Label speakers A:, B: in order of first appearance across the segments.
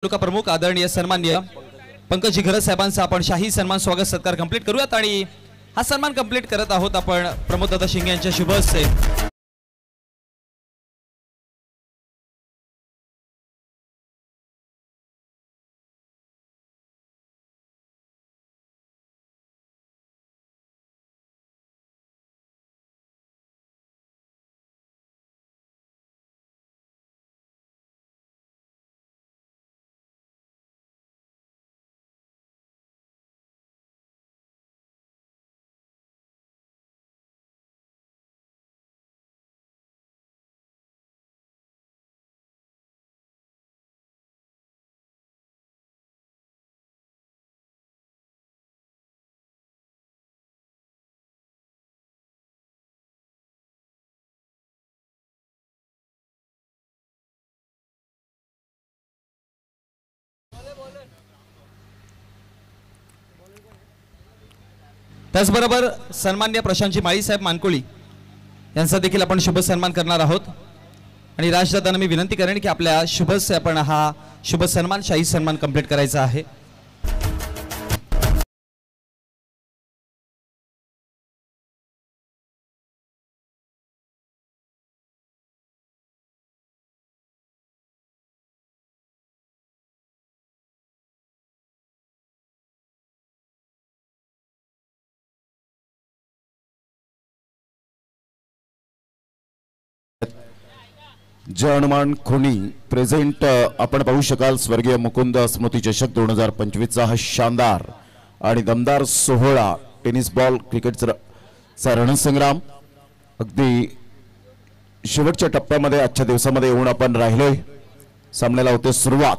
A: तालुका प्रमुख आदरणीय सन्माननीय पंकज जिघरत साहेबांचा आपण शाही सन्मान स्वागत सत्कार कंप्लीट करूयात आणि हा सन्मान कंप्लीट करत आहोत आपण प्रमोद दादा शिंगे यांच्या शुभ हस्ते। त्याचबरोबर सन्माननीय प्रशांतजी माळी साहेब मानकोळी यांचा देखील आपण शुभ सन्मान करणार आहोत आणि राजदादांना मी विनंती करेन की आपल्या शुभ से आपण हा शुभ सन्मान शाही सन्मान कंप्लीट करायचा आहे।
B: जय हनुमान खोनी प्रेझेंट आपण पाहू शकाल स्वर्गीय मुकुंद स्मृती चषक 2025 चा हा शानदार आणि दमदार सोहळा टेनिस बॉल क्रिकेटचा रणसंग्राम अगदी शेवटच्या टप्प्यामध्ये आजच्या दिवसामध्ये येऊन आपण राहिलोय। सामन्याला होते सुरुवात।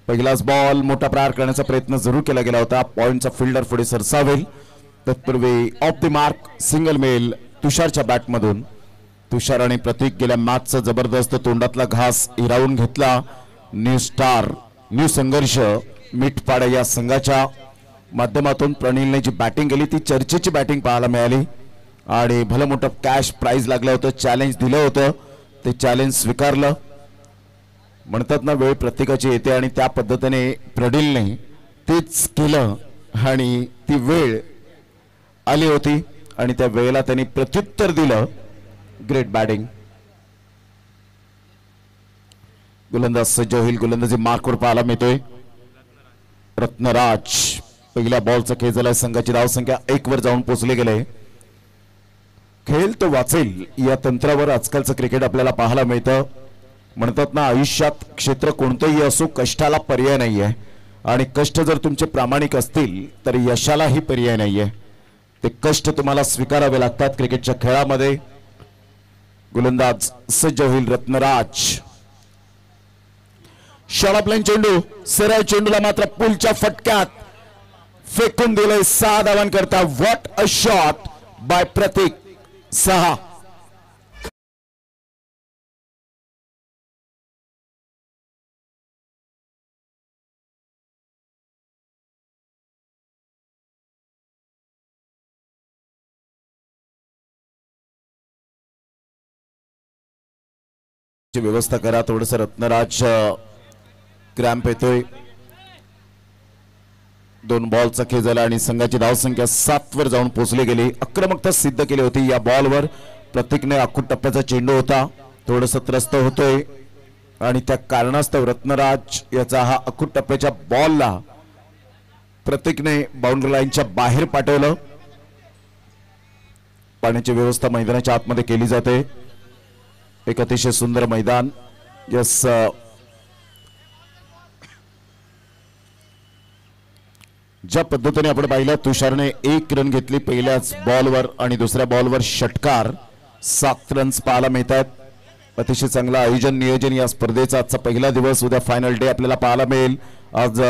B: पहिलाच बॉल मोठा प्रहार करण्याचा प्रयत्न जरूर केला गेला होता। पॉइंटचा फिल्डर पुढे सरसावेल तत्पूर्वी ऑफ द मार्क सिंगल मेल तुषारच्या बॅटमधून तुषार आणि प्रतीक गेल्या मॅचचा जबरदस्त तोंडातला घास हिरावून घेतला। न्यू स्टार न्यू संघर्ष मिठपाडा या संघाच्या माध्यमातून प्रणीलने जी बॅटिंग केली ती चर्चेची बॅटिंग पाहायला मिळाली आणि भलं मोठं कॅश प्राइज लागलं होतं। चॅलेंज दिलं होतं ते चॅलेंज स्वीकारलं। म्हणतात ना वेळ प्रत्येकाची येते आणि त्या पद्धतीने प्रणीलने तेच केलं आणि ती वेळ आली होती आणि त्या वेळेला त्यांनी प्रत्युत्तर दिलं। Great batting. गोलंदाज सज्ज होईल। गोलंदाजी मार्कवर पाहायला मिळतोय रत्नराज। पहिल्या बॉलचा खेळ झाला। संघाची धावसंख्या 1 वर जाऊन पोहोचले गेले। खेळ तो वाचेल या तंत्रावर आजकालचं क्रिकेट आपल्याला पाहायला मिळतं। म्हणतात ना आयुष्यात क्षेत्र कोणतेही असो कष्टाला पर्याय नाहीये आणि कष्ट जर तुमचे प्रामाणिक असतील तर यशालाही पर्याय नाहीये। ते कष्ट तुम्हाला स्वीकारावे लागतात क्रिकेटच्या खेळामध्ये। गोलंदाज सज्ज होईल रत्नराज। शॉर्टलाईन चेंडू सरळ चेंडूला मात्र पुलच्या फटक्यात फेकून दिले। 6 धावां करता व्हॉट अ शॉट बाय प्रतीक। 6 व्यवस्था करा थोडस। रत्नराज क्रॅम्प येतोय। 2 बॉलचा खेळ झाला आणि संघाची धावसंख्या 7 वर जाऊन पोहोचली गेली। आक्रमकता सिद्ध केली होती या बॉलवर। प्रतीकने आखूड टप्प्याचा चेंडू होता थोडस त्रस्त होतोय आणि त्या कारणास्तव रत्नराज याचा हा आखूड टप्प्याच्या बॉलला प्रतीकने बाउंड्री लाईनच्या बाहेर पाठवलं। पाण्याची व्यवस्था मैदानाच्या आतमध्ये केली जाते। एक अतिशय सुंदर मैदान। यस ज्या पद्धतीने आपण पाहिलं तुषारने 1 रन घेतली पहिल्याच बॉलवर आणि दुसऱ्या बॉलवर षटकार। 7 रन्स पाहायला मिळतात। अतिशय चांगलं आयोजन नियोजन या स्पर्धेचा। आजचा पहिला दिवस उद्या फायनल डे आपल्याला पाहायला मिळेल। आज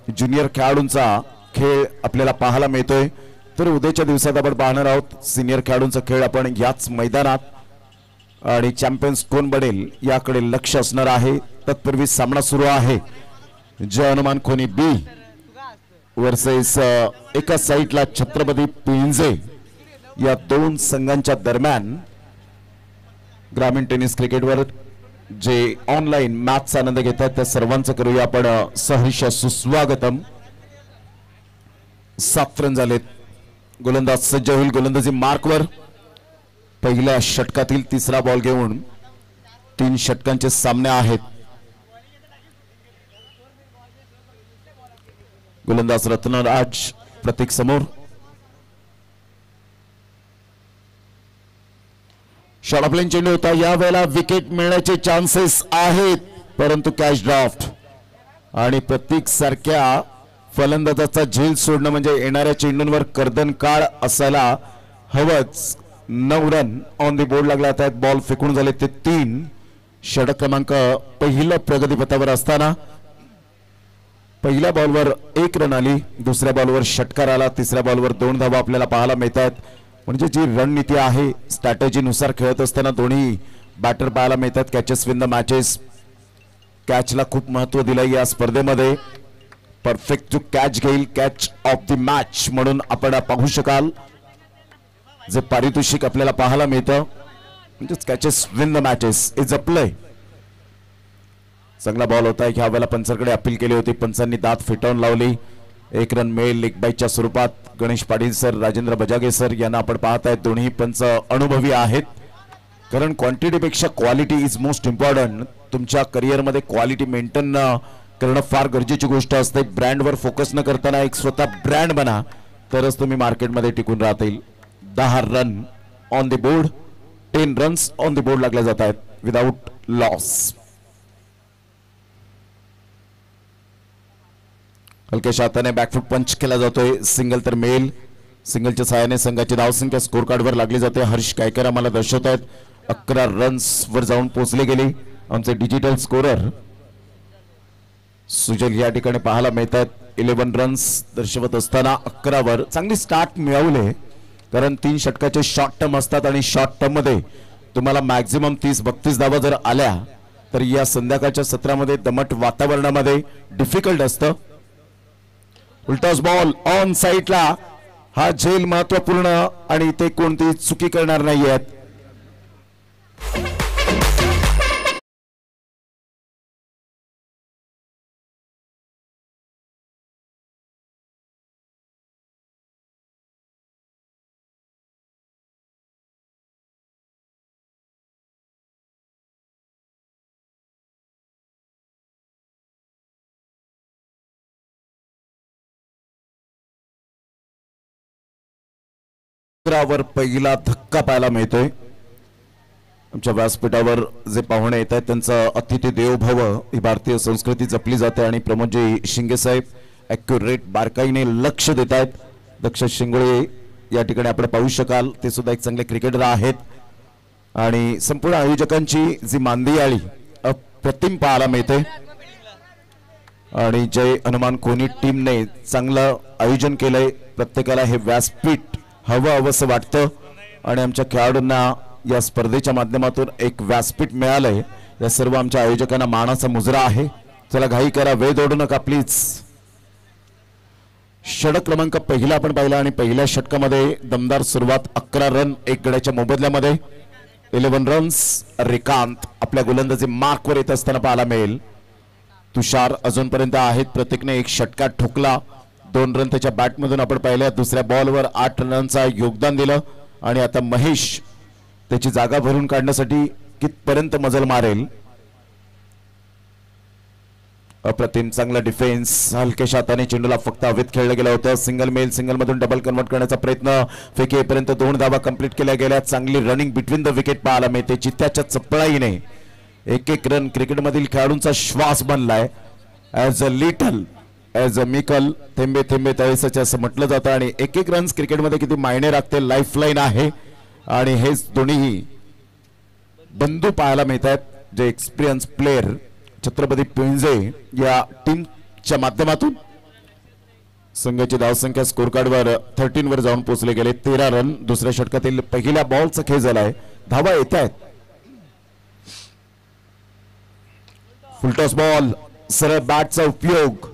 B: ज्युनियर खेळाडूंचा खेळ आपल्याला पाहायला मिळतोय तर उद्याच्या दिवसात आपण पाहणार आहोत सिनियर खेळाडूंचा खेळ आपण याच मैदानात आणि चॅम्पियन्स कोण बनेल याकडे लक्ष असणार आहे। तत्पूर्वी सामना सुरू आहे। जय हनुमान खोनी बी वर्सेस एका साइडला छत्रपती पिंजे या 2 संघांच्या दरम्यान ग्रामीण टेनिस क्रिकेटवर जे ऑनलाईन मॅचचा आनंद घेतात त्या सर्वांचं करूया आपण सहर्ष सुस्वागतम. 7 रन झालेत. गोलंदाज सज्ज होईल गोलंदाजी मार्कवर. पहिल्या षटकातील तिसरा बॉल घेऊन 3 षटकांचे सामने आहेत. गोलंदाज रत्नराज प्रतीक समोर. शॉर्ट प्लेन चेंडू होता. यावेळेला विकेट मिळण्याचे चान्सेस आहेत परंतु कॅच ड्राफ्ट आणि प्रतीक सारख्या फलंदाजाचा झेल सोडणं म्हणजे येणाऱ्या चेंडूंवर कर्दन काळ असायला हवंच. 9 रन ऑन दी बोर्ड लागले आहेत. बॉल फेकून झाले ते 3. षटक क्रमांक पहिल्या प्रगतीपथावर असताना पहिल्या बॉलवर 1 रन आली. दुसऱ्या बॉलवर षटकार आला. तिसऱ्या बॉलवर 2 धावा आपल्याला पाहायला मिळतात. म्हणजे जी रणनीती आहे स्ट्रॅटेजीनुसार खेळत असताना दोन्ही बॅटर पाहायला मिळतात. Catches win the matches. कॅचला खूप महत्व दिलं या स्पर्धेमध्ये. परफेक्ट जो कॅच घेईल कॅच ऑफ द मॅच म्हणून आपण पाहू शकाल. जे पारितोषिक आपल्याला पाहायला मिळतं म्हणजेच catches win the matches is a play. चांगला बॉल होता. ह्या वेळेला पंचांकडे अपील केली होती. पंचांनी दात फिटवून लावली. 1 रन मिळेल लेग बाईटच्या स्वरूपात. गणेश पाटील सर, राजेंद्र बजागे सर यांना आपण पाहत आहेत. दोन्ही पंच अनुभवी आहेत. कारण क्वांटिटीपेक्षा क्वालिटी इज मोस्ट इम्पॉर्टंट. तुमच्या करिअरमध्ये क्वालिटी मेंटेन करणं फार गरजेची गोष्ट असते. ब्रँडवर फोकस न करताना एक स्वतः ब्रँड बना तरच तुम्ही मार्केटमध्ये टिकून राहतील. 10 run on the board. 10 runs on the board लागले जात आहेत विदाउट लॉस. हलक्याच्या हाताने बॅकफूट पंच केला जातोय. सिंगल तर मिळेल. सिंगलच्या सहाय्याने संघाची धावसंख्या स्कोर कार्डवर लागली जाते. हर्ष कायकर आम्हाला दर्शवत आहेत. 11 रन्स वर जाऊन पोहोचले गेले आमचे डिजिटल स्कोरर सुजल या ठिकाणी पाहायला मिळतात. 11 रन्स दर्शवत असताना 11 वर चांगली स्टार्ट मिळवले. कारण 3 षटकाचे शॉर्ट टर्म असतात आणि शॉर्ट टर्म मध्ये तुम्हाला मॅक्झिमम 30-32 धावा जर आल्या तर या संध्याकाळच्या सत्रामध्ये दमट वातावरणामध्ये डिफिकल्ट असतं. उलटास बॉल ऑन साइडला. हा झेल महत्वपूर्ण आणि ते कोणती चुकी करणार नाहीयेत. वर पहिला धक्का पाहायला मिळतोय. आमच्या व्यासपीठावर जे पाहुणे येत आहेत त्यांचं अतिथी देवो भव ही भारतीय संस्कृती जपली जाते आणि प्रमोदजी शिंगे साहेब ॲक्युरेट बारकाईने लक्ष देत आहेत. दक्ष शिंगोळे या ठिकाणी आपण पाहू शकाल. ते सुद्धा एक चांगले क्रिकेटर आहेत आणि संपूर्ण आयोजकांची जी मांदियाळी अप्रतिम पाहायला मिळते. आणि जय हनुमान कोणी टीमने चांगलं आयोजन केलंय. प्रत्येकाला हे व्यासपीठ हवं असं वाटतं आणि आमच्या खेळाडूंना या स्पर्धेच्या माध्यमातून एक व्यासपीठ मिळालंय. या सर्व आमच्या आयोजकांना मानाचा मुजरा आहे. चला घाई करा, वेळ दौडू नका प्लीज. षटक क्रमांक पहिला आपण पाहिला आणि पहिल्या षटकामध्ये दमदार सुरुवात. 11 रन 1 गड्याच्या मोबदल्यामध्ये. 11 रन्स. रिकांत आपल्या गोलंदाजी मार्कवर येत असताना पाहायला मिळेल. तुषार अजूनपर्यंत आहेत. प्रत्येकने 1 षटका ठोकला. 2 रन त्याच्या बॅटमधून आपण पाहिल्या. दुसऱ्या बॉलवर 8 रनचा योगदान दिलं आणि आता महेश त्याची जागा भरून काढण्यासाठी कितपर्यंत मजल मारेल. अप्रतिम चांगला डिफेन्स. हलक्याच्या हाताने चेंडूला फक्त हवेत खेळलं गेलं होतं. सिंगल मेल. सिंगल मधून डबल कन्वर्ट करण्याचा प्रयत्न. फेकेपर्यंत 2 धावा कंप्लीट केल्या गेल्या. चांगली रनिंग बिटवीन द विकेट पाहायला मिळते. चित्त्याच्या चपळाईने 1-1 रन क्रिकेटमधील खेळाडूंचा श्वास बनलाय. As a little as a mickle थेंबे थेंबे तळेसाचे असं म्हटलं जातं आणि 1-1 रन्स क्रिकेटमध्ये किती मायने राखते. लाईफलाईन आहे आणि हेच दोन्ही बंधू पाहायला मिळतात जे एक्सपिरियन्स प्लेयर छत्रपती पिंजे या टीमच्या माध्यमातून संघाची धावसंख्या स्कोर कार्डवर 13 वर जाऊन पोहोचले गेले. 13 रन. दुसऱ्या षटकातील पहिल्या बॉलचा खेळ झालाय. धावा येत आहेत. Full toss ball. सरळ बॅटचा उपयोग.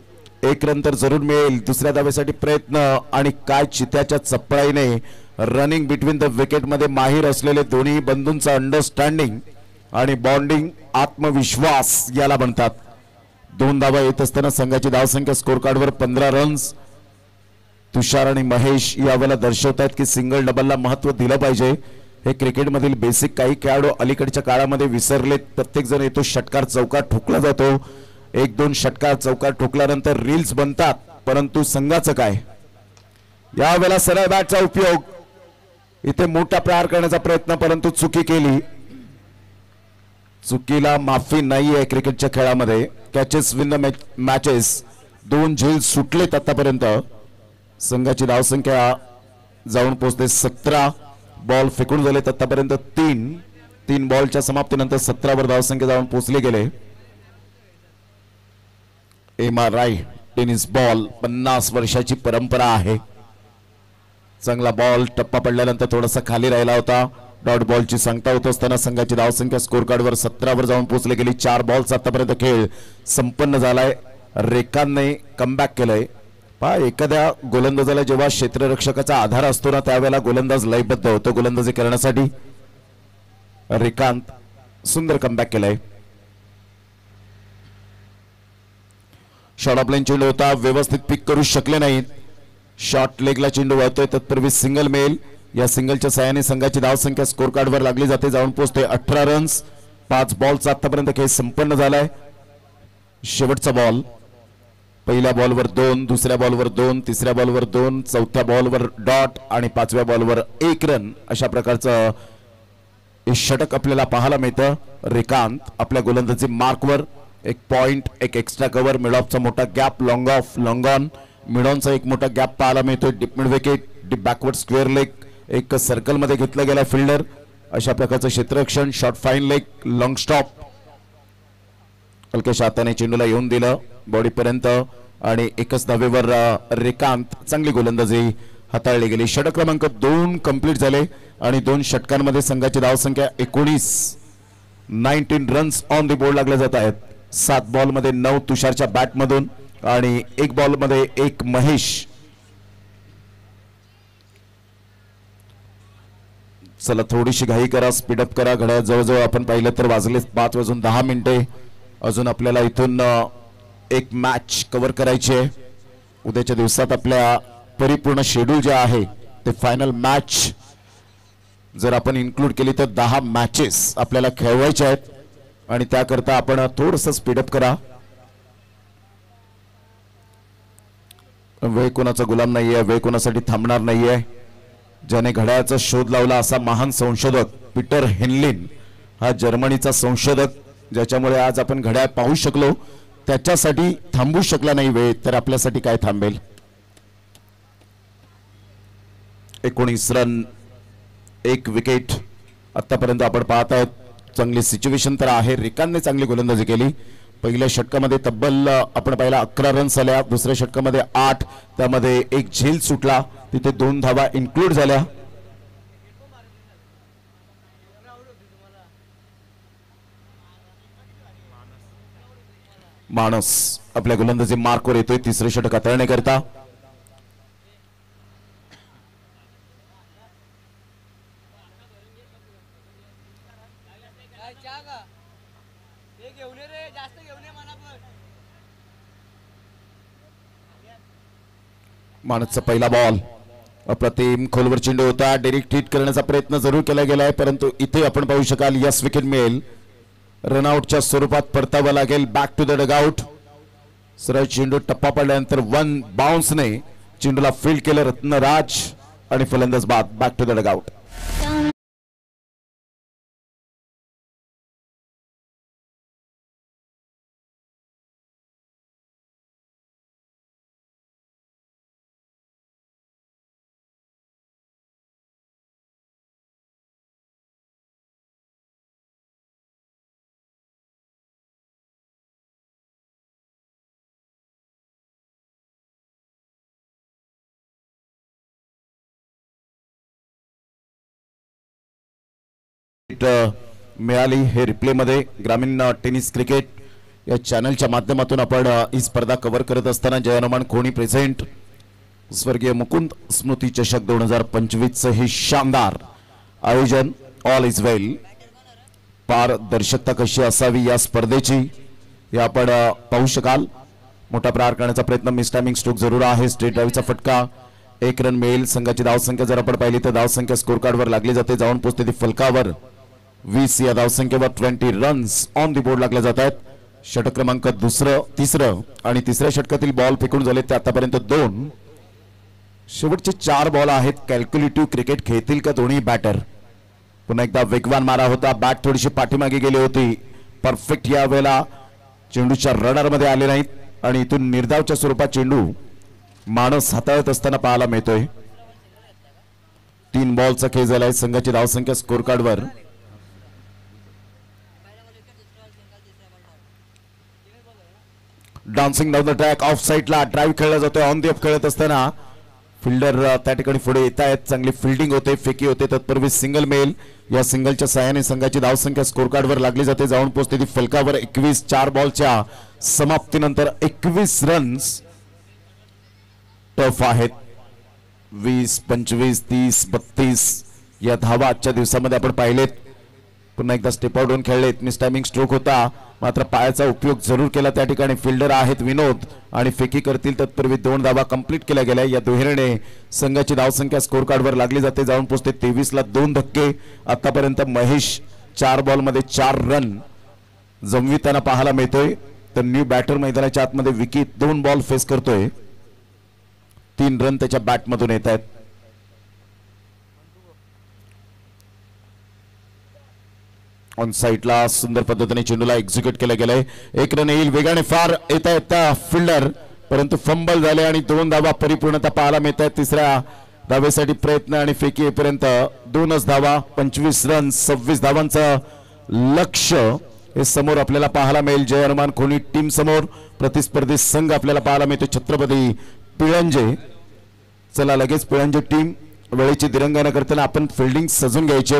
B: 1 रन तर जरूर मिळेल. दुसऱ्या धावेसाठी प्रयत्न आणि काय चित्याच्या चपळाईने रनिंग बिटवीन द विकेट मध्ये माहीर असलेले दोन्ही बंधूंचा अंडरस्टँडिंग आणि बॉन्डिंग आत्मविश्वास याला म्हणतात. 2 धावा येत असताना संघाची धावसंख्या स्कोर कार्डवर 15 रन्स. तुषार आणि महेश यावेळेला दर्शवत आहेत की सिंगल डबलला महत्व दिलं पाहिजे. हे क्रिकेटमधील बेसिक काही खेळाडू अलीकडच्या काळामध्ये विसरलेत. प्रत्येक जण येतो, षटकार चौकार ठोकला जातो. 1-2 षटकार चौकार ठोकल्यानंतर रील्स बनतात, परंतु संघाचं काय. यावेळेला सरळ बॅटचा उपयोग, इथे मोठा प्रहार करण्याचा प्रयत्न, परंतु चुकी केली. चुकीला माफी नाही आहे क्रिकेटच्या खेळामध्ये. Catches win the matches. 2 झेल सुटलेत आतापर्यंत. संघाची धावसंख्या जाऊन पोहोचते 17. बॉल फेकून झालेत आतापर्यंत 3 बॉलच्या समाप्तीनंतर 17 वर धावसंख्या जाऊन पोहोचले गेले. MRI टेनिस बॉल 50 वर्षाची परंपरा आहे. चांगला बॉल टप्पा पडल्यानंतर थोडासा खाली राहिला होता. डॉट बॉलची सांगता होत असताना संघाची धावसंख्या स्कोर कार्डवर 17 वर जाऊन पोहोचली गेली. 4 बॉलचा आतापर्यंत खेळ संपन्न झालाय. रेखानने कमबॅक केलंय. पहा, एखाद्या गोलंदाजाला जेव्हा क्षेत्ररक्षकाचा आधार असतो ना, त्यावेळेला गोलंदाज लयबद्ध होतो गोलंदाजी करण्यासाठी. रेखांत सुंदर कमबॅक केलाय. शॉर्ट ऑफ लाईन चेंडू होता, व्यवस्थित पिक करू शकले नाहीत. शॉर्ट लेगला चेंडू वळतोय, तत्पूर्वी सिंगल मेल. या सिंगलच्या साहाय्याने संघाची धावसंख्या स्कोर कार्डवर लागली जाते, जाऊन पोहोचते 18 रन्स. 5 बॉलचा आतापर्यंत खेळ संपन्न झालाय. शेवटचा बॉल. पहिल्या बॉलवर 2, दुसऱ्या बॉलवर 2, तिसऱ्या बॉलवर 2, चौथ्या बॉलवर डॉट आणि 5व्या बॉलवर 1 रन. अशा प्रकारचं हे षटक आपल्याला पाहायला मिळतं. रेखांत आपल्या गोलंदाजी मार्कवर 1 पॉइंट, 1 एक्स्ट्रा कव्हर, मिड ऑफचा मोठा gap, long off, long on, mid ऑनचा एक मोठा गॅप पाहायला मिळतोय. Deep mid wicket, deep backward square leg, एक सर्कल मध्ये घेतला गेला फिल्डर. अशा प्रकारचं क्षेत्ररक्षण. Short fine leg, long stop. हलक्याशा हाताने चेंडूला येऊन दिलं बॉडीपर्यंत आणि 1च धावेवर रेखांत चांगली गोलंदाजी हाताळली गेली. षटक क्रमांक 2 कंप्लीट झाले आणि 2 षटकांमध्ये संघाची धावसंख्या 19 रन्स ऑन द बोर्ड लागले जात आहेत. 7 बॉलमध्ये 9 तुषारच्या बॅटमधून आणि 1 बॉलमध्ये 1 महेश. चला, थोडीशी घाई करा, स्पीडअप करा. घड्याळ जवळजवळ आपण पाहिलं तर वाजले 5:10. अजून आपल्याला इथून एक मॅच कव्हर करायची आहे. उद्याच्या दिवसात आपल्या परिपूर्ण शेड्यूल जे आहे ते फायनल मॅच जर आपण इन्क्लूड केली तर 10 मॅचेस आपल्याला खेळवायच्या आहेत आणि त्याकरता आपण थोडंसं स्पीडअप करा. वेळ कोणाचा गुलाम नाहीये, वेळ कोणासाठी थांबणार नाहीये. ज्याने घड्याळाचा शोध लावला असा महान संशोधक पीटर हेनलिन, हा जर्मनीचा संशोधक, ज्याच्यामुळे आज आपण घड्याळ पाहू शकलो, त्याच्यासाठी थांबू शकला नाही वेळ, तर आपल्यासाठी काय थांबेल. 19 रन, 1 विकेट आतापर्यंत आपण पाहत आहोत. चांगली सिच्युएशन तर आहे. रेखानने चांगली गोलंदाजी केली. पहिल्या षटकामध्ये तब्बल आपण पाहिला 11 रन्स आल्या. दुसऱ्या षटकामध्ये 8, त्यामध्ये 1 झेल सुटला, तिथे 2 धावा इन्क्लूड झाल्या. मानस आपल्या गोलंदाजी मार्कवर येतोय तिसरे षटक हाताळण्याकरता. मानसचा पहिला बॉल अप्रतिम खोलवर चेंडू होता. डायरेक्ट हिट करण्याचा प्रयत्न जरूर केला गेलाय, परंतु इथे आपण पाहू शकाल यस विकेट मिळेल. रनआउटच्या स्वरूपात परतावा लागेल. Back to the dugout. सरळ चेंडू टप्पा पडल्यानंतर 1 बाउन्सने चेंडूला फील्ड केलं रत्नराज आणि फलंदाज बाद. Back to the dugout. मिळाली हे रिप्ले मध्ये. ग्रामीण टेनिस क्रिकेट या चॅनलच्या माध्यमातून आपण ही स्पर्धा कव्हर करत असताना जयनुमान खोणी प्रेझेंट स्वर्गीय मुकुंद स्मृती चषक 2025 चे हे शानदार आयोजन. ऑल इज वेल. पारदर्शकता कशी असावी या स्पर्धेची हे आपण पाहू शकाल. मोठा प्रहार करण्याचा प्रयत्न, मिस टायमिंग स्ट्रोक जरूर आहे. स्ट्रेट ड्राईव्हचा फटका, 1 रन मिळेल. संघाची धावसंख्या जर आपण पाहिली तर धावसंख्या स्कोर कार्डवर लागली जाते, जाऊन पोहोचते ती फलकावर. 20 या धावसंख्येवर 20 रन्स ऑन दी बोर्ड लागले जात आहेत. षटक क्रमांक तिसरं आणि तिसऱ्या षटकातील बॉल फेकून झाले ते आतापर्यंत 2. शेवटचे 4 बॉल आहेत. कॅल्क्युलेटिव्ह क्रिकेट खेळतील का दोन्ही बॅटर? पुन्हा एकदा वेगवान मारा होता, बॅट थोडीशी पाठीमागे गेली होती. परफेक्ट या वेळेला चेंडूच्या रडार मध्ये आले नाहीत आणि इथून निर्धावच्या स्वरूपात चेंडू माणूस हाताळत असताना पाहायला मिळतोय. 3 बॉलचा खेळ झालाय. संघाची धावसंख्या स्कोर कार्डवर dancing down the track, of साईडला ड्राईव्ह खेळला जातोय. ऑन दी अप खेळत असताना फिल्डर त्या ठिकाणी पुढे येत आहेत. चांगली फिल्डिंग होते, फेकी होते, तत्पूर्वी सिंगल मिळेल. या सिंगलच्या सहाय्याने संघाची धावसंख्या स्कोर कार्डवर लागली जाते, जाऊन पोहोचते ती फलकावर. 21 4 बॉलच्या समाप्तीनंतर 21 रन्स टफ आहेत. 20 25 30 32 या धावा आजच्या दिवसामध्ये आपण पाहिलेत. पुन्हा एकदा स्टेप आउट होऊन खेळलेत. मिस टायमिंग स्ट्रोक होता, मात्र पायाचा उपयोग जरूर केला. त्या ठिकाणी फिल्डर आहेत विनोद आणि फेकी करतील, तत्पूर्वी 2 धावा कंप्लीट केल्या गेल्या. या दुहेरीने संघाची धावसंख्या स्कोर कार्डवर लागली जाते, जाऊन पोहोचते 23 ला 2 धक्के. आतापर्यंत महेश 4 बॉलमध्ये 4 रन जमविताना पाहायला मिळतोय. तर न्यू बॅटर मैदानाच्या आतमध्ये विकी 2 बॉल फेस करतोय. 3 रन त्याच्या बॅटमधून येत आहेत. ऑन साईडला सुंदर पद्धतीने चेंडूला एक्झिक्यूट केलं गेलंय. 1 रन येईल. वेगाने फार येत आहेत फिल्डर, परंतु फंबल झाले आणि 2 धावा परिपूर्णता पाहायला मिळत आहेत. तिसऱ्या धावेसाठी प्रयत्न आणि फेकी येईपर्यंत 2च धावा. 25 रन 26 धावांचं लक्ष्य हे समोर आपल्याला पाहायला मिळेल. जय हनुमान खोनी टीम समोर प्रतिस्पर्धी संघ आपल्याला पाहायला मिळतो छत्रपती पिळंजे. चला लगेच पिळंजे टीम वेळेची दिरंगाना करताना आपण फिल्डिंग सजून घ्यायचे.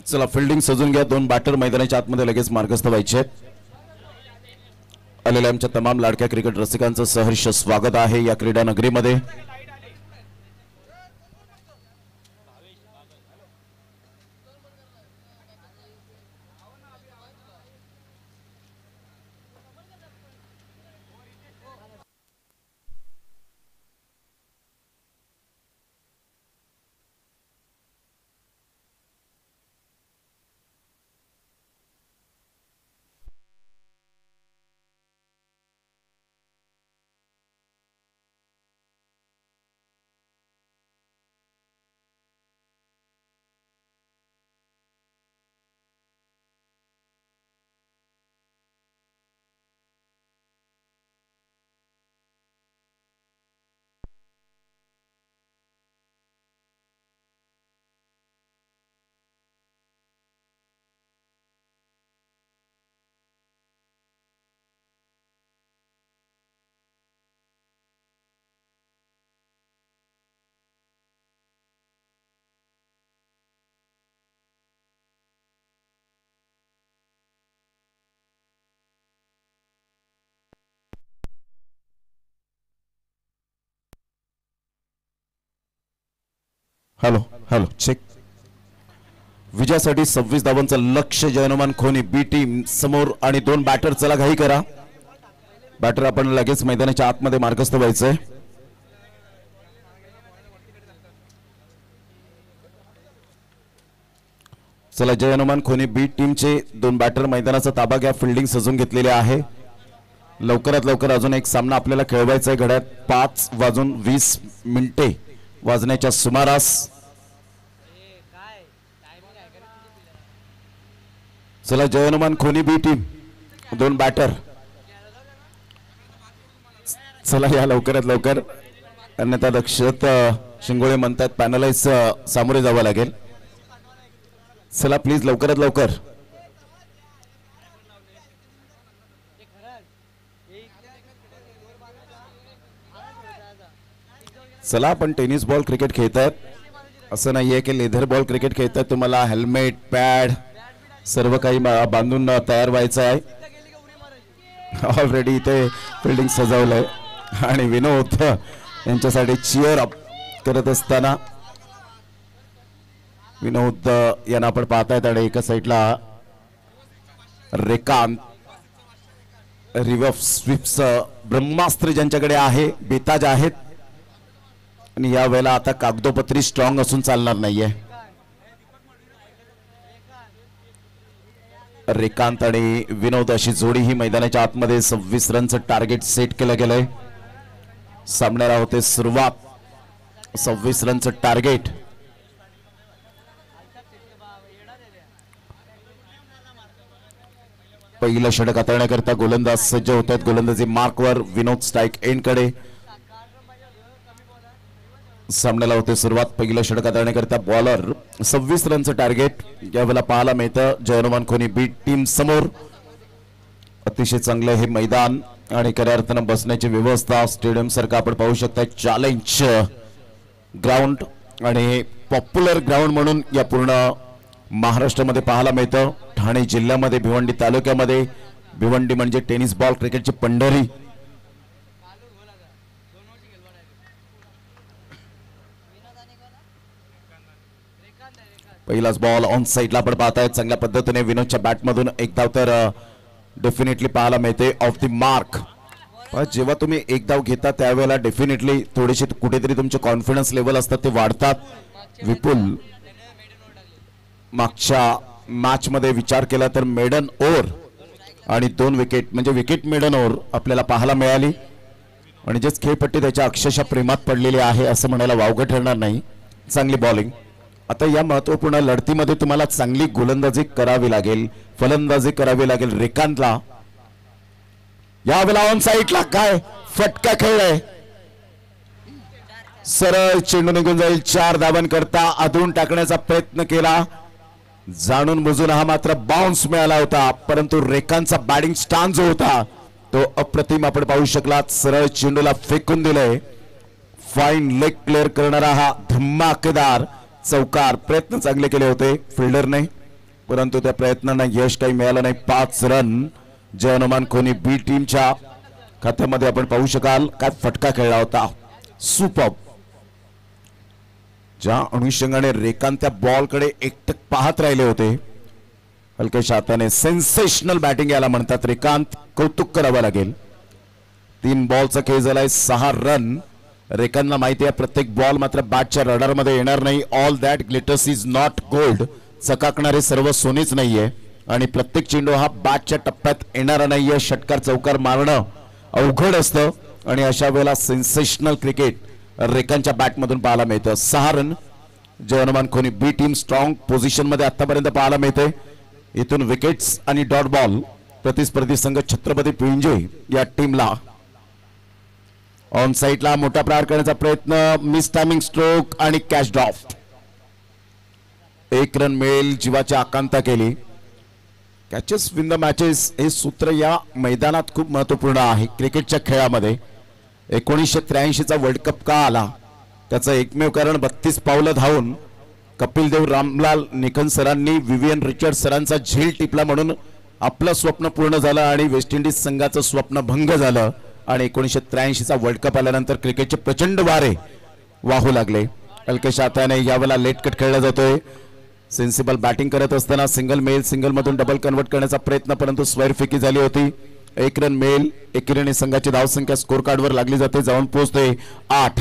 B: चला फिल्डिंग सजून घ्या. 2 बॅटर मैदानाच्या आतमध्ये लगेच मार्गस्थ व्हायचे आहेत. आलेल्या आमच्या तमाम लाडक्या क्रिकेट रसिकांचं सहर्ष स्वागत आहे या क्रीडा नगरीमध्ये. Hello hello check. विजयासाठी 26 धावांचं लक्ष्य. जय हनुमान खोनी बी टीम समोर आणि 2 बॅटर. चला घाई करा. बॅटर आपण लगेच मैदानाच्या आतमध्ये मार्गस्थ व्हायचंय. चला जय हनुमान खोनी बी टीमचे 2 बॅटर मैदानाचा ताबा घ्या. फिल्डिंग सजून घेतलेले आहे. लवकरात लवकर अजून एक सामना आपल्याला खेळवायचा आहे. घड्याळात 5:20 वाजण्याच्या सुमारास. चला जय हनुमान खोनी बी टीम 2 बॅटर. चला या लवकरात लवकर, अन्यथा दक्षत शिंगोळे म्हणतात पॅनलाइज सामोरे जावं लागेल. चला प्लीज लवकरात लवकर. चला आपण टेनिस बॉल क्रिकेट खेळतात, असं नाहीये की लेदर बॉल क्रिकेट खेळतात. तुम्हाला हेल्मेट पॅड सर्व काही बांधून तयार व्हायचं आहे. ऑलरेडी इथे फिल्डिंग सजवलंय आणि विनोद यांच्यासाठी चिअर अप करत असताना विनोद यांना आपण पाहतायत. आणि एका साईडला रेकांत रिव्हर्स स्वीप्स ब्रह्मास्त्र ज्यांच्याकडे आहे, बेताज आहेत. आणि या वेळेला आता कागदोपत्री स्ट्रॉंग असून चालणार नाहीये. रेकांत आणि विनोद अशी जोडी ही मैदानाच्या आतमध्ये 26 रनचं टार्गेट सेट केलं गेलंय. सामन्याला होते सुरुवात. 26 रनचं टार्गेट. पहिलं षटक हाताळण्याकरता गोलंदाज सज्ज होत आहेत. गोलंदाजी मार्कवर. विनोद स्ट्राईक एंड कडे. सामन्याला होते सुरुवात. पहिलं षटक हाताळण्याकरता बॉलर. 26 रनचं टार्गेट यावेळेला पाहायला मिळतं जयनुमान खोनी बी टीम समोर. अतिशय चांगलं हे मैदान आणि खऱ्या अर्थानं बसण्याची व्यवस्था स्टेडियम सारखं आपण पाहू शकता. चॅलेंज ग्राउंड आणि पॉप्युलर ग्राउंड म्हणून या पूर्ण महाराष्ट्रामध्ये पाहायला मिळतं. ठाणे जिल्ह्यामध्ये, भिवंडी तालुक्यामध्ये. भिवंडी म्हणजे टेनिस बॉल क्रिकेटची पंढरी. पहिलाच बॉल ऑन साइडला आपण पाहतायत. चांगल्या पद्धतीने विनोदच्या बॅटमधून एक धाव तर डेफिनेटली पाहायला मिळते. Of the mark. जेव्हा तुम्ही एक धाव घेता त्यावेळेला डेफिनेटली थोडीशी कुठेतरी तुमचे कॉन्फिडन्स लेवल असतात ते वाढतात. विपुल मागच्या मॅच मध्ये विचार केला तर मेडन ओव्हर आणि 2 विकेट म्हणजे विकेट मेडन ओव्हर आपल्याला पाहायला मिळाली. आणि जे खेळपट्टी त्याच्या अक्षरशः प्रेमात पडलेली आहे असं म्हणायला वावगं ठरणार नाही. चांगली बॉलिंग. आता या महत्वपूर्ण लढतीमध्ये तुम्हाला चांगली गोलंदाजी करावी लागेल, फलंदाजी करावी लागेल. रेकांतला यावेळेला ऑन साईडला काय फटका खेळलाय. सरळ चेंडू निघून जाईल. 4 धावांकरता आदळून टाकण्याचा प्रयत्न केला. जाणून बुजून हा मात्र बाउन्स मिळाला होता. परंतु रेकांतचा बॅटिंग स्टान्स जो होता तो अप्रतिम आपण पाहू शकलात. सरळ चेंडूला फेकून दिले. फाईन लेग क्लिअर करणारा हा धमाकेदार चौकार. प्रयत्न चांगले केले होते फिल्डरने, परंतु त्या प्रयत्नांना यश काही मिळालं नाही. 5 रन जयनुमान खोनी बी टीमच्या खात्यामध्ये आपण पाहू शकाल. काय फटका खेळला होता. सुपर. ज्या अनुषंगाने रेकांत त्या बॉलकडे एकटक पाहत राहिले होते हलक्याशा हाताने. सेन्सेशनल बॅटिंग याला म्हणतात. रेकांत कौतुक करावं लागेल. 3 बॉलचा खेळ झालाय. 6 रन. रेकांतला माहिती आहे प्रत्येक बॉल मात्र बॅटच्या रडार मध्ये येणार नाही. All that glitters is not gold. चकाकणारे सर्व सोनेच नाहीये आणि प्रत्येक चेंडू हा बॅटच्या टप्प्यात येणारा नाहीये. षटकार चौकार मारणं अवघड असतं आणि अशा वेळेला सेन्सेशनल क्रिकेट रेकांतच्या बॅटमधून पाहायला मिळतं. 6 रन. जयनुमान खोनी बी टीम स्ट्रॉंग पोझिशन मध्ये आतापर्यंत पाहायला मिळते. इथून विकेट्स आणि डॉट बॉल प्रतिस्पर्धी संघ छत्रपती पिंजे या टीमला. ऑन साइडला मोठा प्रहार करण्याचा प्रयत्न. मिस टायमिंग स्ट्रोक आणि कॅच ड्रॉप. 1 रन मिळेल. जीवाची आकांक्षा केली. कॅचेस विन द मॅचेस हे सूत्र या मैदानात खूप महत्वपूर्ण आहे क्रिकेटच्या खेळामध्ये. 1983चा वर्ल्ड कप का आला त्याचं एकमेव कारण 32 पावलं धावून कपिल देव रामलाल निखन सरांनी विवियन रिचर्ड सरांचा झेल टिपला म्हणून आपलं स्वप्न पूर्ण झालं आणि वेस्ट इंडिज संघाचं स्वप्न भंग झालं. आणि 1983चा वर्ल्ड कप आल्यानंतर क्रिकेटचे प्रचंड वारे वाहू लागले. हलकेशा हाताने यावेळेला लेट कट खेळला जातोय. सेन्सिबल बॅटिंग करत असताना सिंगल मेल सिंगल मधून डबल कन्वर्ट करण्याचा प्रयत्न, परंतु स्वैरफेकी झाली होती. 1 रन मेल. एकेरीने संघाची धावसंख्या स्कोर कार्डवर लागली जाते. जाऊन पोहोचते 8.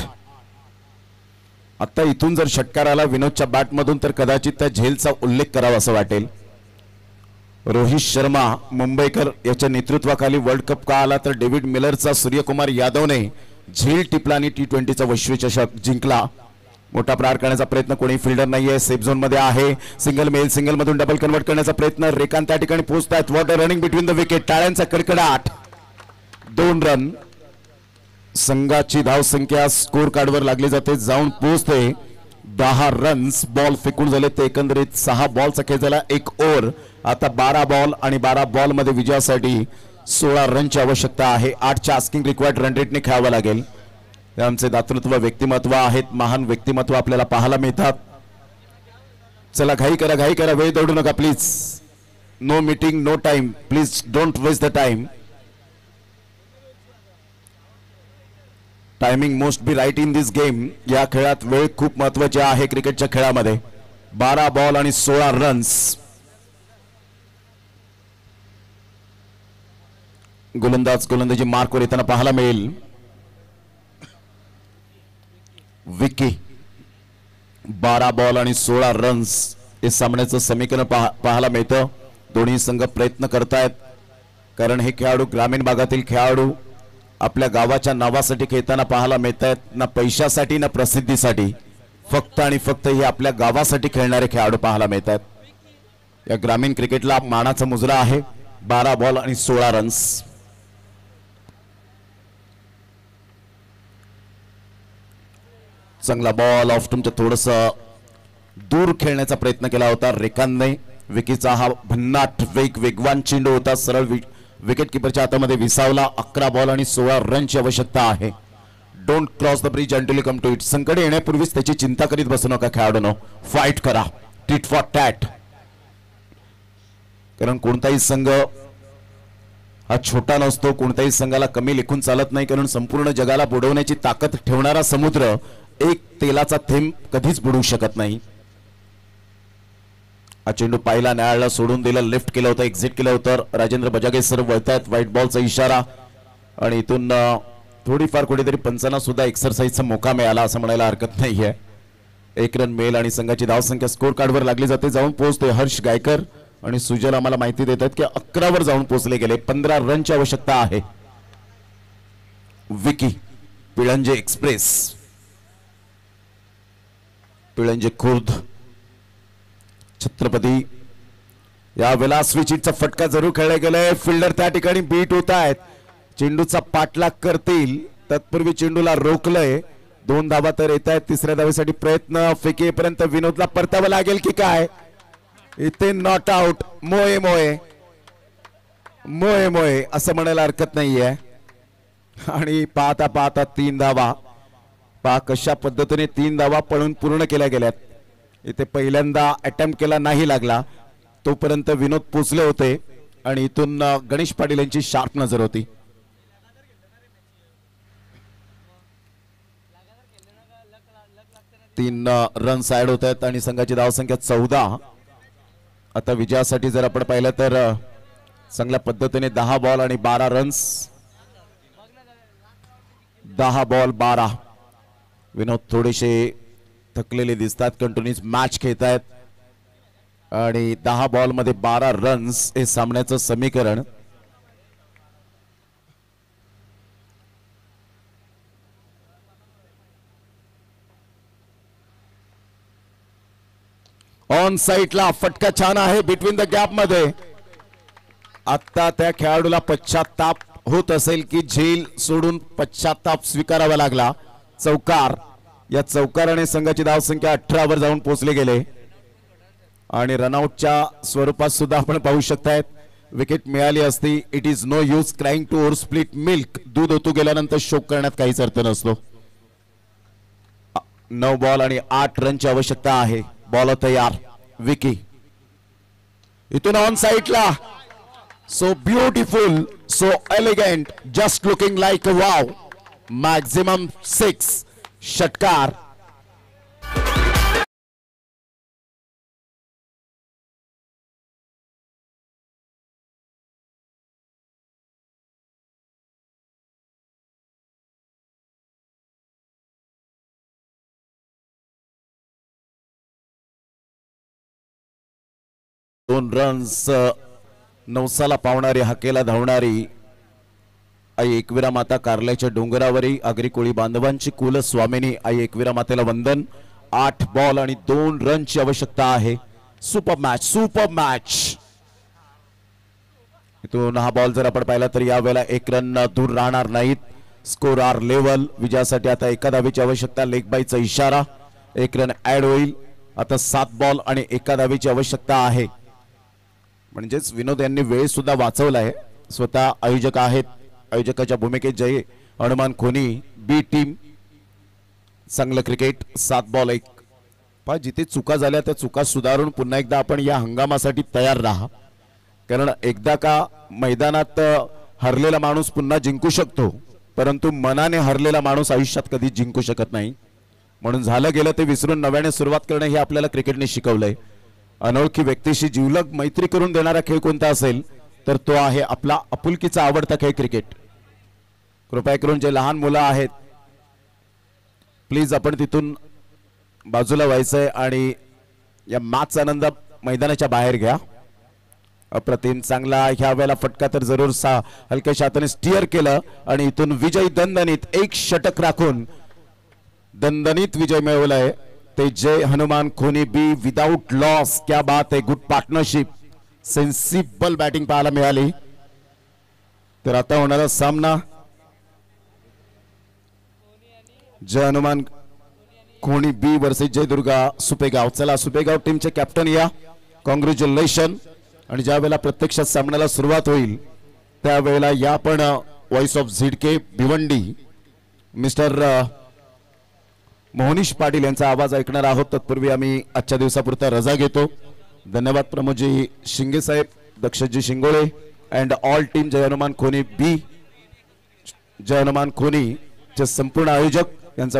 B: आता इथून जर षटकार आला विनोदच्या बॅटमधून तर कदाचित त्या झेलचा उल्लेख करावा असं वाटेल. रोहित शर्मा मुंबईकर याच्या नेतृत्वाखाली वर्ल्ड कप का आला तर डेव्हिड मिलरचा सूर्यकुमार यादवने झेल टिपला आणि T20चा विश्वचषक जिंकला. मोठा प्रहार करण्याचा प्रयत्न. कोणी फिल्डर नाहीये. सेफ झोन मध्ये आहे. सिंगल मेल सिंगल मधून डबल कन्वर्ट करण्याचा प्रयत्न. रेकांत त्या ठिकाणी पोहोचतायत. What a running between the wicket. टाळ्यांचा कडकडाट. 2 रन. संघाची धावसंख्या स्कोर कार्डवर लागली जाते, जाऊन पोहोचते 10 रन्स. बॉल फेकून झाले ते एकंदरीत 6 बॉलचा खेळ झाला, 1 ओव्हर. आता 12 बॉल आणि 12 बॉल मध्ये विजयासाठी 16 रनची आवश्यकता आहे. 8च्या आस्किंग रिक्वायर्ड रन रेटने खेळावं लागेल. आमचे दातृत्व व्यक्तिमत्व आहेत, महान व्यक्तिमत्व आपल्याला पाहायला मिळतात. चला घाई करा, वेळ दौडू नका please. No meeting, no time, please don't waste the time. Timing most be right in this game. या खेळात वेळ खूप महत्वाची आहे क्रिकेटच्या खेळामध्ये. 12 बॉल आणि 16 रन्स. गोलंदाजी मार्कवर येताना पाहायला मिळेल. विकी 12 बॉल आणि 16 रन्स हे सामन्याचं समीकरण पाहायला मिळतं. दोन्ही संघ प्रयत्न करतायत, कारण हे खेळाडू ग्रामीण भागातील खेळाडू आपल्या गावाच्या नावासाठी खेळताना पाहायला मिळत आहेत. ना पैशासाठी ना प्रसिद्धीसाठी, फक्त आणि फक्त हे आपल्या गावासाठी खेळणारे खेळाडू पाहायला मिळत आहेत. या ग्रामीण क्रिकेटला मानाचा मुजरा आहे. 12 बॉल आणि 16 रन्स. चांगला बॉल ऑफ स्टंपच्या थोडस दूर खेळण्याचा प्रयत्न केला होता रेखांतने. विकीचा हा भन्नाट वेगवान चेंडू होता, सरळ विकेट किपरच्या हातामध्ये विसावला. 11 बॉल आणि 16 रनची आवश्यकता आहे. Don't cross the bridge until you come to it. संकट येण्यापूर्वीच त्याची चिंता करीत बसू नका खेळाडूंनो. फाईट करा, टिट फॉर टॅट. कारण कोणताही संघ हा छोटा नसतो, कोणत्याही संघाला कमी लेखून चालत नाही. कारण संपूर्ण जगाला बुडवण्याची ताकद ठेवणारा समुद्र एक तेलाचा थेंब कधीच बुडवू शकत नाही. हा चेंडू पाहिला, न्यायालयाला सोडून दिलं, लिफ्ट केलं होतं, एक्झिट केलं होतं. राजेंद्र बजागे सर वळतायत. व्हाईट बॉलचा इशारा आणि इथून थोडीफार कुठेतरी पंचांना सुद्धा एक्सरसाइजचा मोका मिळाला असं म्हणायला हरकत नाहीये. 1 रन मिळेल आणि संघाची धावसंख्या स्कोर कार्डवर लागली जाते. जाऊन पोहोचते हर्ष गायकर आणि सुजल आम्हाला माहिती देतात की 11 वर जाऊन पोहोचले गेले. 15 रनची आवश्यकता आहे. विकी पिळंजे एक्सप्रेस, पिळंजे खुर्द, छत्रपती. यावेळेला स्विचिटचा फटका जरूर खेळला गेलाय. फिल्डर त्या ठिकाणी बीट होत आहेत, चेंडूचा पाठलाग करतील. तत्पूर्वी चेंडूला रोखलंय. 2 धावा तर येत आहेत. 3ऱ्या धावेसाठी प्रयत्न. फेकेपर्यंत विनोदला परतावं लागेल की काय. इथे नॉट आउट. मोये मोये मोये मोये असं म्हणायला हरकत नाहीये. आणि पाहता पाहता 3 धावा. पहा कशा पद्धतीने 3 धावा पळून पूर्ण केल्या गेल्यात. इथे पहिल्यांदा अटेम्प्ट केला, नाही लागला, तोपर्यंत विनोद पोचले होते आणि इथून गणेश पाटील यांची शार्प नजर होती. तीन रन्स ऍड होत आहेत आणि संघाची धावसंख्या 14. आता विजयासाठी जर आपण पाहिलं तर चांगल्या पद्धतीने 10 बॉल आणि 12 रन्स. 10 बॉल 12. विनोद थोडेसे थकलेले दिसतात, कंटिन्यूस मॅच खेळतायत आणि 10 बॉल मध्ये 12 रन्स हे सामन्याचं समीकरण. ऑन साइडला फटका छान आहे बिटवीन द गॅप मध्ये. आता त्या खेळाडूला पश्चाताप होत असेल की झेल सोडून पश्चाताप स्वीकारावा लागला. चौकार. या चौकाराने संघाची धावसंख्या 18 वर जाऊन पोहोचले गेले आणि रनआउटच्या स्वरूपात सुद्धा आपण पाहू शकतायत विकेट मिळाली असती. It is no use crying to over split milk. दूध ओतू गेल्यानंतर शोक करण्यात काहीच अर्थ नसतो. 9 बॉल आणि 8 रनची आवश्यकता आहे. बॉल तयार. विकी इथून ऑन साइडला. So beautiful, so elegant, just looking like a wow. Maximum 6. षटकार. दोन रन्स नवसाला पावणारी, हाकेला धावणारी आई एकविरा माता कार्ल्याच्या डोंगरावरी आगरी कोळी बांधवांची कुल स्वामिनी आई एकविरा मातेला वंदन. 8 बॉल आणि 2 रनची आवश्यकता आहे. Super match, super match. इथून हा बॉल जर आपण पाहिला तर यावेळेला 1 रन दूर राहणार नाहीत. Score are level. विजयासाठी आता एका धावेची आवश्यकता. लेग बायचा इशारा. 1 रन ऍड होईल. आता 7 बॉल आणि एका धावेची आवश्यकता आहे. म्हणजेच विनोद यांनी वेळ सुद्धा वाचवलाय. स्वतः आयोजक आहेत. आयोजकाच्या भूमिकेत जय हनुमान खोनी. बी टीम. चांगलं क्रिकेट. 7 बॉल 1. पहा जिथे चुका झाल्या त्या चुका सुधारून पुन्हा एकदा आपण या हंगामासाठी तयार राहा. कारण एकदा का मैदानात हरलेला माणूस पुन्हा जिंकू शकतो, परंतु मनाने हरलेला माणूस आयुष्यात कधी जिंकू शकत नाही. म्हणून झालं गेलं ते विसरून नव्याने सुरुवात करणं हे आपल्याला क्रिकेटने शिकवलंय. अनोळखी व्यक्तीशी जिवलग मैत्री करून देणारा खेळ कोणता असेल तर तो आहे आपला आपुलकीचा आवडता खेळ क्रिकेट. कृपया करून जे लहान मुलं आहेत प्लीज आपण तिथून बाजूला व्हायचंय आणि या मॅचचा आनंद मैदानाच्या बाहेर घ्या. अप्रतिम चांगला ह्या वेळेला फटका तर जरूर हलक्याशा हाताने स्टिअर केलं आणि इथून विजय दणदणीत 1 षटक राखून दणदणीत विजय मिळवलाय. ते जय हनुमान खोनी बी विदाउट लॉस. क्या बात आहे. Good partnership. सेन्सिबल बॅटिंग पाहायला मिळाली. तर आता होणारा सामना जय हनुमान खोनी बी वर्सेस जय दुर्गा सुपेगाव. चला सुपेगाव टीमचे कॅप्टन या. कॉंग्रॅच्युलेशन. आणि ज्या वेळेला प्रत्यक्षात सामन्याला सुरुवात होईल त्यावेळेला या पण व्हॉइस ऑफ झिडके भिवंडी मिस्टर मोहनीश पाटील यांचा आवाज ऐकणार आहोत. तत्पूर्वी आम्ही आजच्या दिवसापुरता रजा घेतो. धन्यवाद प्रमोदजी शिंगे साहेब, दक्षजी शिंगोळे अँड ऑल टीम जय हनुमान खोनी बी. जय हनुमान खोनी चे संपूर्ण आयोजक यांचा